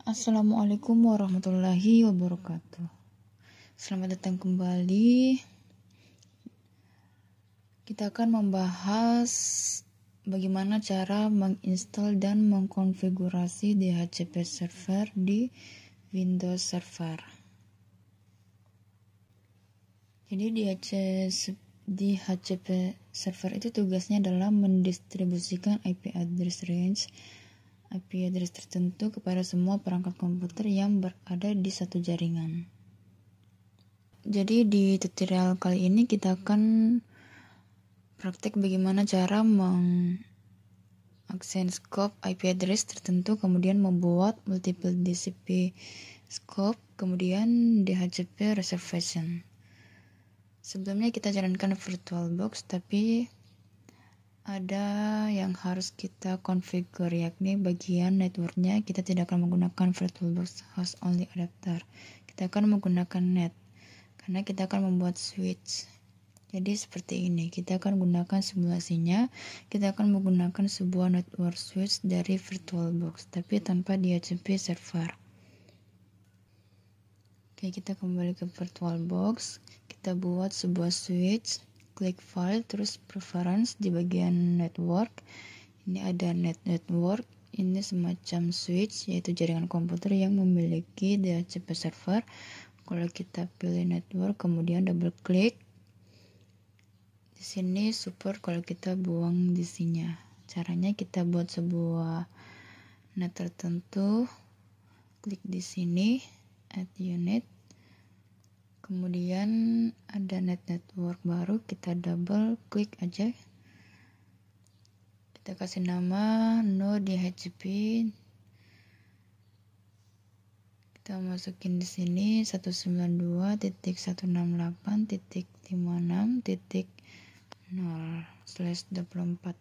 Assalamualaikum warahmatullahi wabarakatuh. Selamat datang kembali. Kita akan membahas bagaimana cara menginstal dan mengkonfigurasi DHCP server di Windows Server. Jadi DHCP server itu tugasnya adalah mendistribusikan IP address range IP address tertentu kepada semua perangkat komputer yang berada di satu jaringan. Jadi di tutorial kali ini kita akan praktek bagaimana cara mengakses scope IP address tertentu, kemudian membuat multiple DHCP scope, kemudian DHCP reservation. Sebelumnya kita jalankan VirtualBox, tapi ada yang harus kita configure, yakni bagian networknya. Kita tidak akan menggunakan VirtualBox host only adapter, kita akan menggunakan net karena kita akan membuat switch. Jadi seperti ini, kita akan gunakan simulasinya. Kita akan menggunakan sebuah network switch dari VirtualBox tapi tanpa DHCP server. Oke, kita kembali ke VirtualBox, kita buat sebuah switch, klik file, terus preference di bagian network. Ini ada network, ini semacam switch, yaitu jaringan komputer yang memiliki DHCP server. Kalau kita pilih network, kemudian double klik, di sini support kalau kita buang DC-nya. Caranya kita buat sebuah net tertentu, klik di sini add unit, kemudian ada network baru, kita double klik aja, kita kasih nama no DHCP, kita masukin di sini 192.168.56.0/24,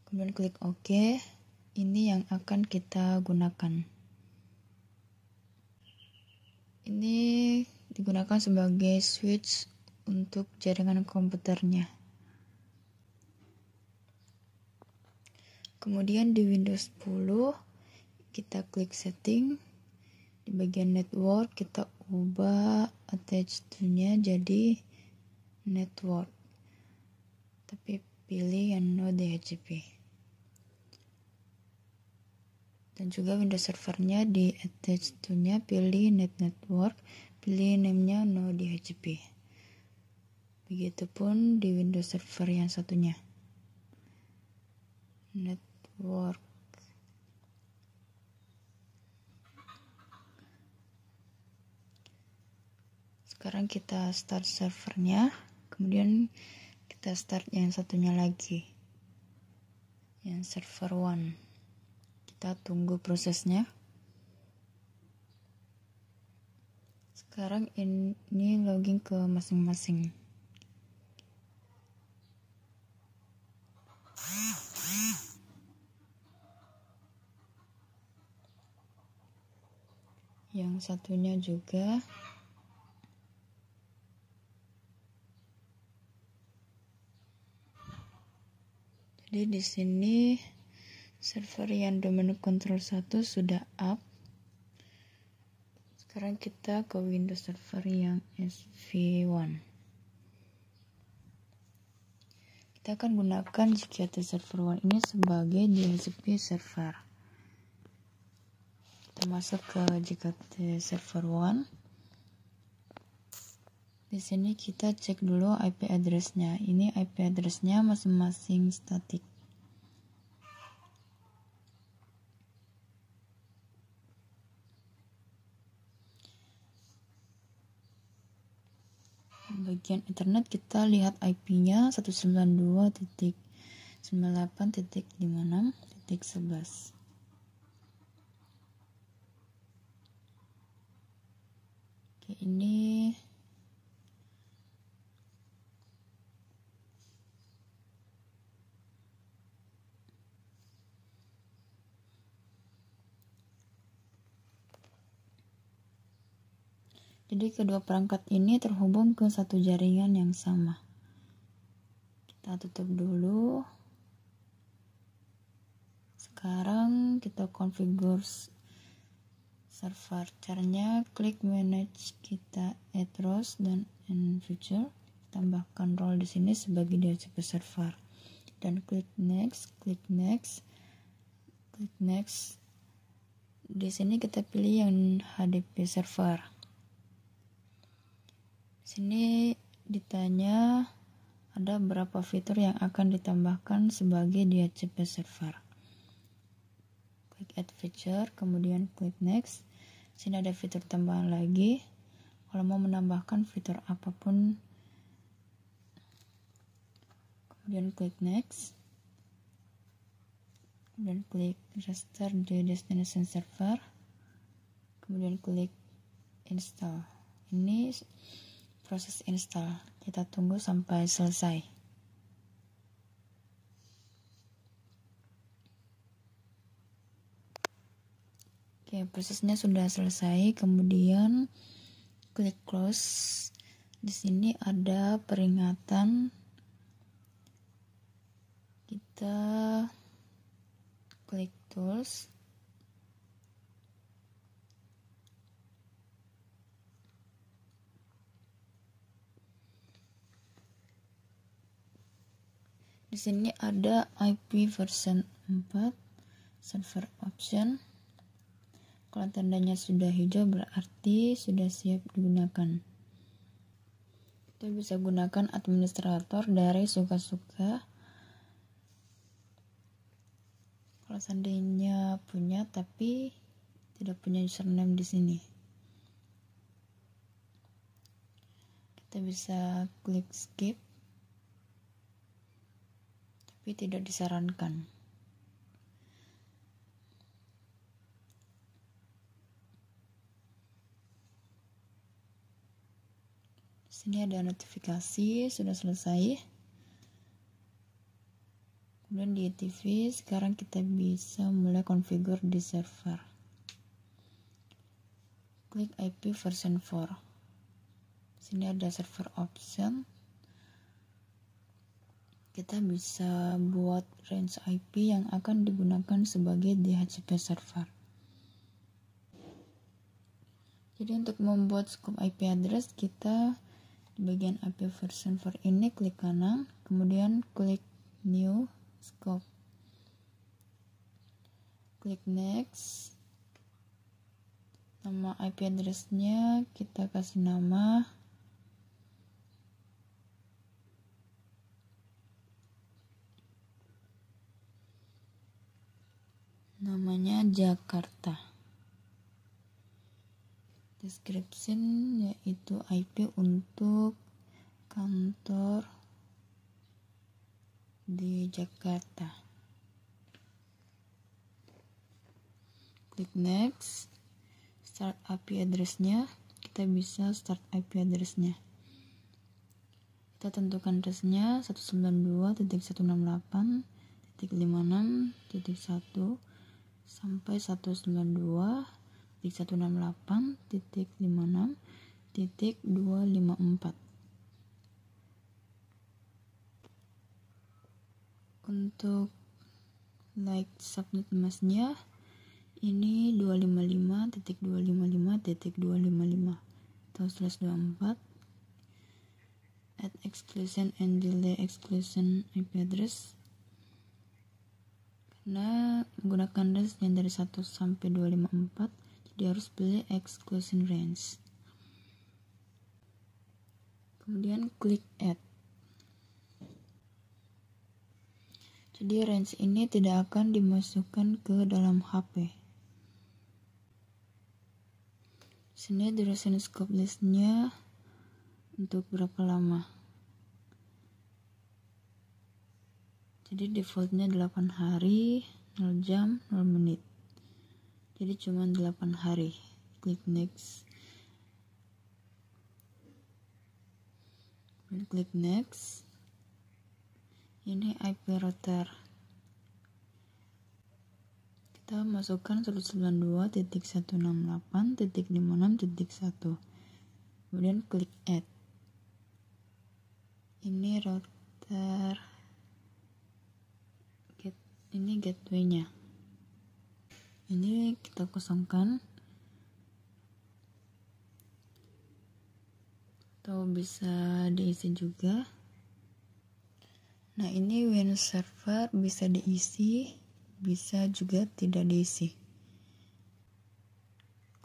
kemudian klik OK. Ini yang akan kita gunakan. Ini digunakan sebagai switch untuk jaringan komputernya. Kemudian di Windows 10 kita klik setting, di bagian network kita ubah attach to-nya jadi network, tapi pilih yang no DHCP. Dan juga Windows servernya di attach to-nya pilih network, pilih name-nya no DHCP. Begitupun di Windows server yang satunya, network. Sekarang kita start servernya, kemudian kita start yang satunya lagi, yang server 1. Kita tunggu prosesnya. Sekarang ini login ke masing-masing. Yang satunya juga. Jadi di sini server yang domain control 1 sudah up. Sekarang kita ke Windows server yang SV1. Kita akan gunakan GKT server 1 ini sebagai DHCP server. Kita masuk ke GKT server 1. Di sini kita cek dulu IP address-nya. Ini IP address-nya masing-masing static. Bagian internet kita lihat IP-nya 192.98.56.11. Oke, ini jadi kedua perangkat ini terhubung ke satu jaringan yang sama. Kita tutup dulu. kita configure server. Caranya klik manage, kita add rows dan feature, tambahkan role di sini sebagai DHCP server dan klik next. Di sini kita pilih yang HDP server. Di sini ditanya ada berapa fitur yang akan ditambahkan sebagai DHCP server. Klik add feature, kemudian klik next. Sini ada fitur tambahan lagi. Kalau mau menambahkan fitur apapun, kemudian klik next. Kemudian klik restart the destination server. Kemudian klik install. Ini proses install. Kita tunggu sampai selesai. Oke, prosesnya sudah selesai. Kemudian klik close. Di sini ada peringatan. Kita klik tools. Di sini ada IP version 4, server option. Kalau tandanya sudah hijau berarti sudah siap digunakan. Kita bisa gunakan administrator dari suka-suka. Kalau seandainya punya tapi tidak punya username di sini, kita bisa klik skip, tapi tidak disarankan. Sini ada notifikasi sudah selesai. Kemudian di TV sekarang kita bisa mulai configure di server. Klik IP version 4. Sini ada server option. Kita bisa buat range IP yang akan digunakan sebagai DHCP server. Jadi untuk membuat scope IP address, kita di bagian IP version 4 ini klik kanan, kemudian klik new scope, klik next. Nama IP address-nya kita kasih namanya Jakarta. Description yaitu IP untuk kantor di Jakarta. Klik next. Start IP address-nya, kita bisa start IP address-nya. Kita tentukan range-nya 192.168.56.1 sampai 192.168.56.254. Untuk like subnet mask-nya ini 255.255.255 atau /24. Add exclusion and delay exclusion IP address. Karena menggunakan range yang dari 1 sampai 254, jadi harus pilih exclusion range. Kemudian klik add. Jadi range ini tidak akan dimasukkan ke dalam HP. Sini duration scope list-nya untuk berapa lama. Jadi defaultnya 8 hari, 0 jam, 0 menit. Jadi cuma 8 hari. Klik next. Klik next. Ini IP router. Kita masukkan 192.168.56.1. Kemudian klik add. Ini router, ini gateway-nya. Ini kita kosongkan atau bisa diisi juga. Nah, ini when server bisa diisi, bisa juga tidak diisi.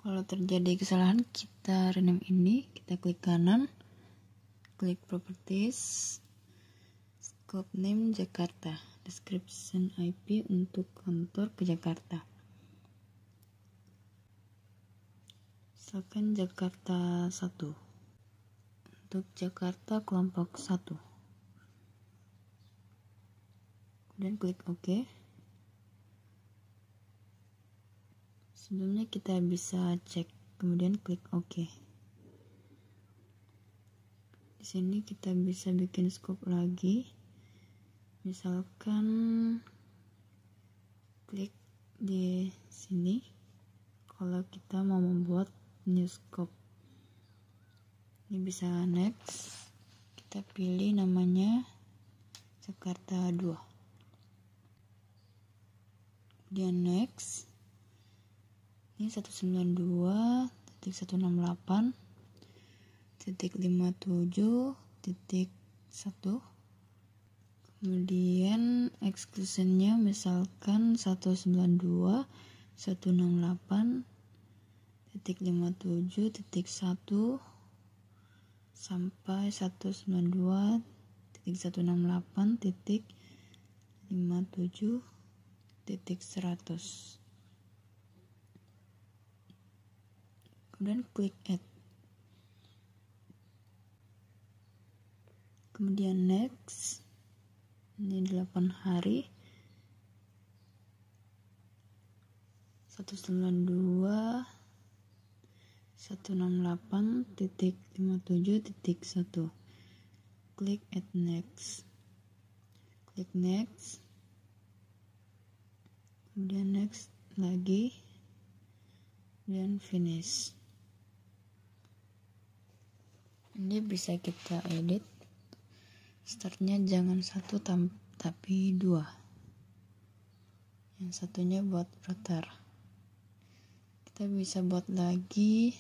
Kalau terjadi kesalahan, kita rename ini, kita klik kanan, klik properties, scope name Jakarta, description IP untuk kantor ke Jakarta. Misalkan Jakarta 1. Untuk Jakarta kelompok 1. Kemudian klik OK. Sebelumnya kita bisa cek, kemudian klik OK. Di sini kita bisa bikin scope lagi. Misalkan klik di sini kalau kita mau membuat new scope. Ini bisa next. Kita pilih namanya Jakarta 2. Kemudian next. Ini 192.168.57.1. Kemudian exclusionnya misalkan 192.168.57.1 sampai 192.158.57.100. Kemudian klik add. Kemudian next. Ini 8 hari. 192.168.57.1. Klik add next. Klik next. Kemudian next lagi. Kemudian finish. Ini bisa kita edit. Startnya jangan 1 tapi 2. Yang satunya buat router. Kita bisa buat lagi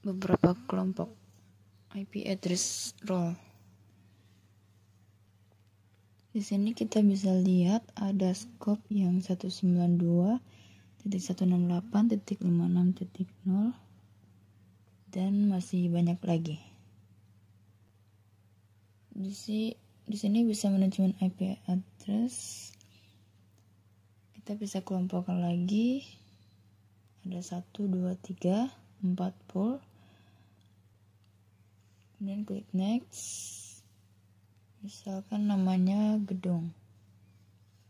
beberapa kelompok IP address role. Di sini kita bisa lihat ada scope yang 192.168.56.0 dan masih banyak lagi. Di sini bisa manajemen IP address. Kita bisa kelompokkan lagi. Ada 1, 2, 3, 4 pool. Kemudian klik next. Misalkan namanya gedung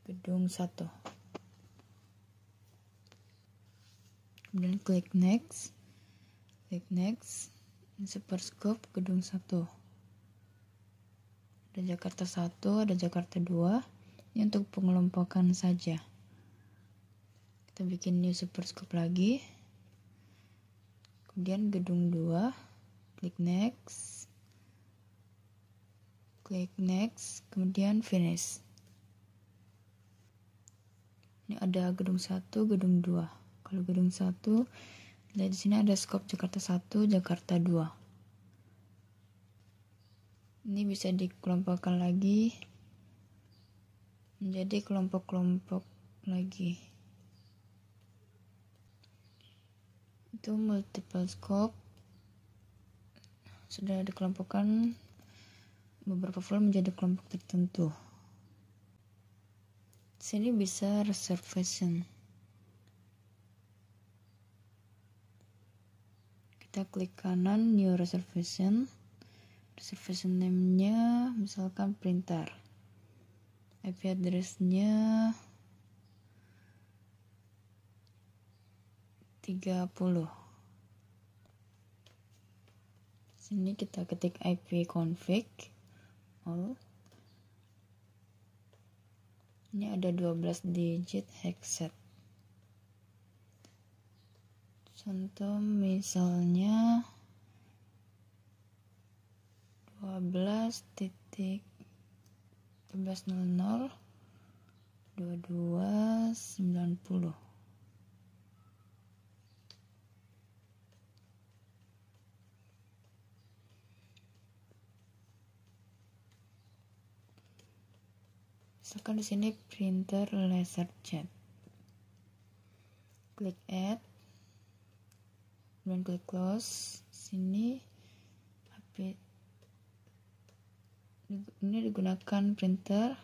1. Kemudian klik next. Klik next. Super scope gedung 1. Ada Jakarta 1, ada Jakarta 2. Ini untuk pengelompokan saja. Kita bikin new super scope lagi. Kemudian gedung 2. Klik next. Klik next. Kemudian finish. Ini ada gedung 1, gedung 2. Kalau gedung 1, lihat di sini ada scope Jakarta 1, Jakarta 2. Ini bisa dikelompokkan lagi menjadi kelompok-kelompok lagi. Itu multiple scope. Sudah dikelompokkan beberapa file menjadi kelompok tertentu. Sini bisa reservation. Kita klik kanan new reservation. Reservation name-nya misalkan printer. IP address-nya 30. Sini kita ketik IP config all. Ini ada 12 digit hexset. Contoh misalnya 12.11.00 22.90. Misalkan di sini printer LaserJet. Klik add, kemudian klik close. Sini HP ini digunakan printer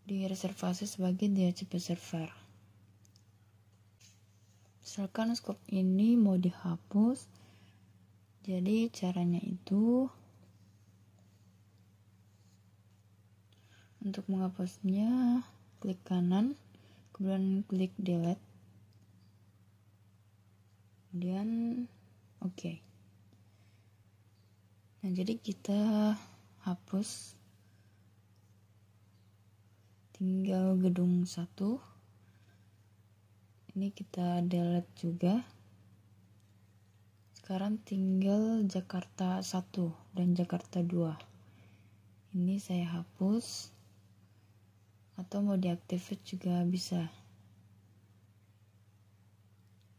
direservasi sebagai DHCP server. Misalkan scope ini mau dihapus, jadi caranya itu untuk menghapusnya klik kanan, kemudian klik delete, kemudian oke. Nah, jadi kita hapus tinggal gedung 1. Ini kita delete juga. Sekarang tinggal Jakarta 1 dan Jakarta 2. Ini saya hapus, atau mau deactivate juga bisa,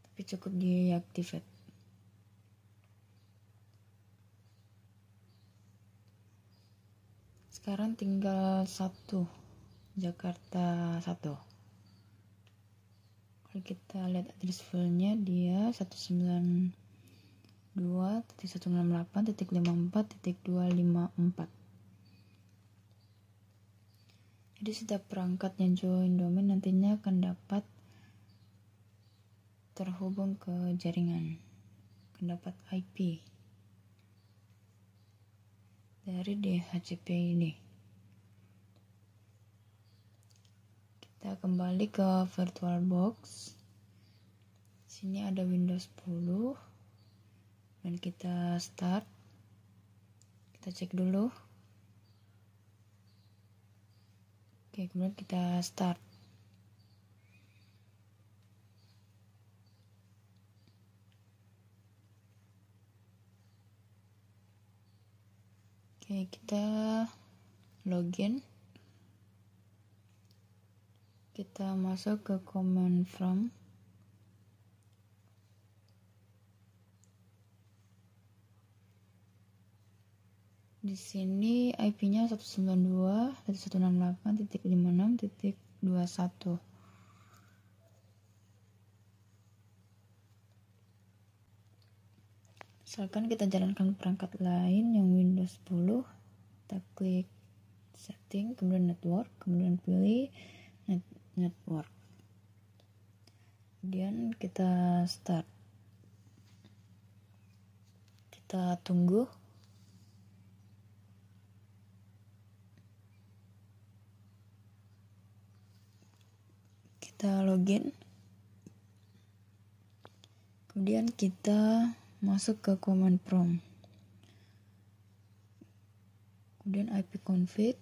tapi cukup deactivate. Sekarang tinggal 1 Jakarta 1. Kalau kita lihat address filenya, dia 192.168.54.254. Jadi setiap perangkat yang join domain nantinya akan dapat terhubung ke jaringan, akan dapat IP dari DHCP ini. Kita kembali ke VirtualBox. Sini ada Windows 10 dan kita start. Kita cek dulu. Oke, kemudian kita start. Oke, kita login. Kita masuk ke command from. Di sini IP-nya 192.168.56.21. Misalkan kita jalankan perangkat lain yang Windows 10, kita klik setting, kemudian network, kemudian pilih network. Kemudian kita start. Kita tunggu. Kita login. Kemudian kita masuk ke command prompt. Kemudian ipconfig.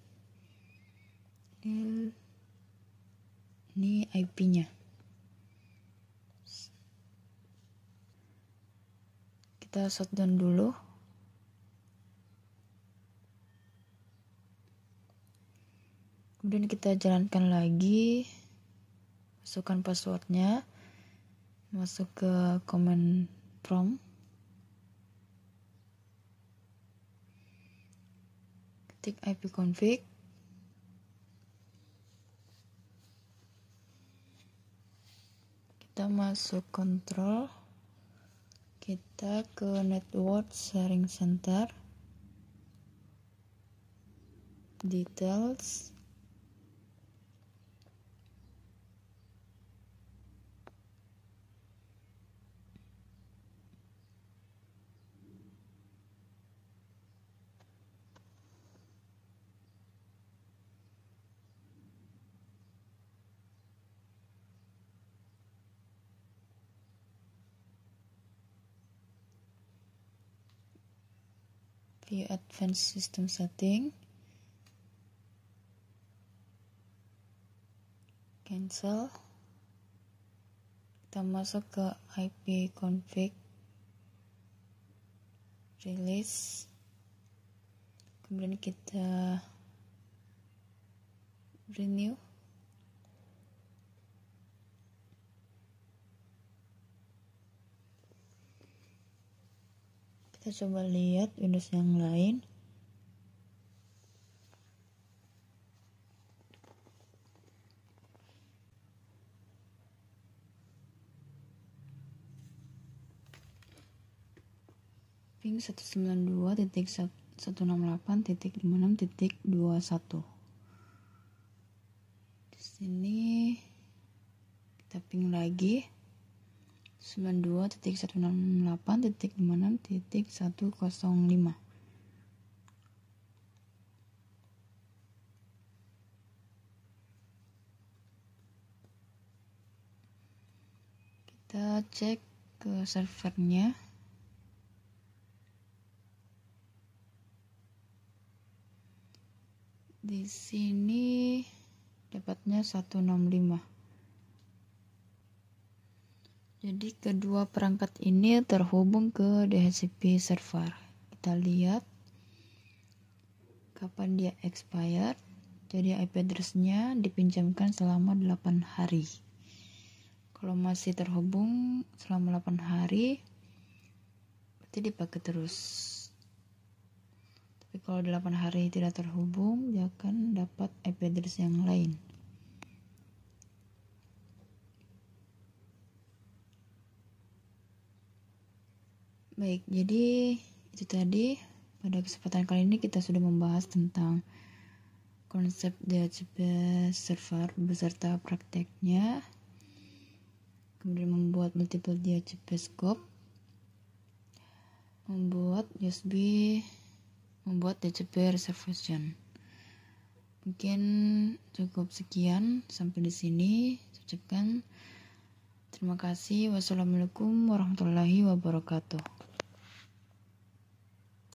Ini IP-nya. Kita shutdown dulu. Kemudian kita jalankan lagi. Masukkan passwordnya. Masuk ke command prompt. Ketik ipconfig. Kita masuk control. Kita ke network sharing center. Details. View advanced system setting. Cancel. Kita masuk ke ipconfig. Release. Kemudian kita renew. Kita coba lihat Windows yang lain. ping 192.168.56.21. Di sini kita ping lagi 92.168.56.105. Kita cek ke servernya. Di sini dapatnya 165. Jadi kedua perangkat ini terhubung ke DHCP server. Kita lihat kapan dia expired. Jadi IP address-nya dipinjamkan selama 8 hari. Kalau masih terhubung selama 8 hari, berarti dipakai terus. Tapi kalau 8 hari tidak terhubung, dia akan dapat IP address yang lain. Baik, jadi itu tadi. Pada kesempatan kali ini kita sudah membahas tentang konsep DHCP server beserta prakteknya. Kemudian membuat multiple DHCP scope, membuat DHCP reservation. Mungkin cukup sekian sampai di sini. Ucapkan terima kasih. Wassalamualaikum warahmatullahi wabarakatuh.